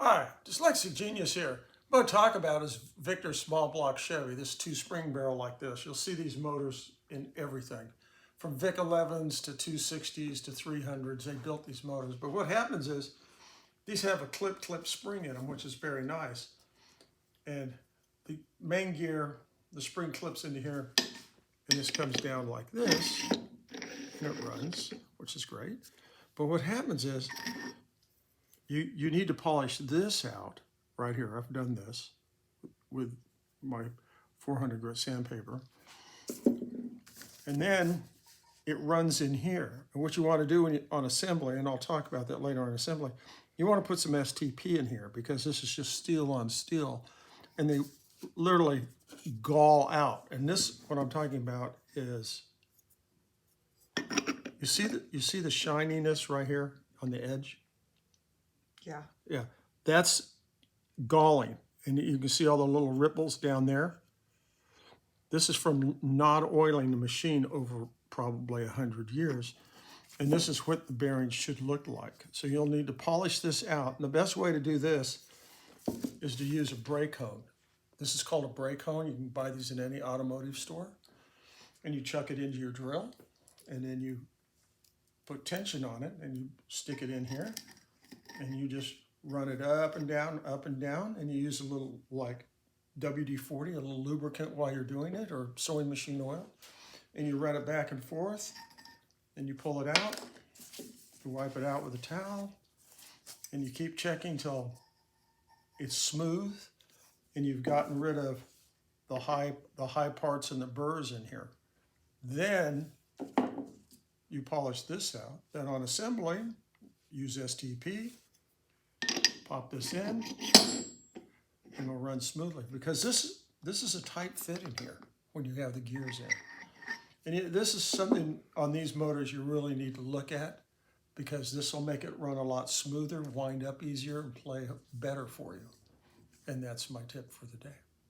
Hi, Dyslexic Genius here. What I'm going to talk about is Victor's small block Chevy, this 2-spring barrel like this. You'll see these motors in everything, from VV-11s to 260s to 300s. They built these motors. But what happens is these have a clip spring in them, which is very nice. And the main gear, the spring clips into here, and this comes down like this, and it runs, which is great. But what happens is you need to polish this out right here. I've done this with my 400 grit sandpaper. And then it runs in here. And what you want to do on assembly, and I'll talk about that later on assembly, you want to put some STP in here because this is just steel on steel. And they literally gall out. And this, what I'm talking about is, you see the shininess right here on the edge? Yeah. Yeah, that's galling. And you can see all the little ripples down there. This is from not oiling the machine over probably 100 years. And this is what the bearings should look like. So you'll need to polish this out. And the best way to do this is to use a brake hone. This is called a brake hone. You can buy these in any automotive store. And you chuck it into your drill. And then you put tension on it and you stick it in here. And you just run it up and down, and you use a little like WD-40, a little lubricant while you're doing it, or sewing machine oil, and you run it back and forth, and you pull it out, you wipe it out with a towel, and you keep checking till it's smooth, and you've gotten rid of the high parts and the burrs in here. Then you polish this out. Then on assembly, use STP, pop this in, and it'll run smoothly because this is a tight fit in here when you have the gears in. And this is something on these motors you really need to look at because this will make it run a lot smoother, wind up easier, and play better for you. And that's my tip for the day.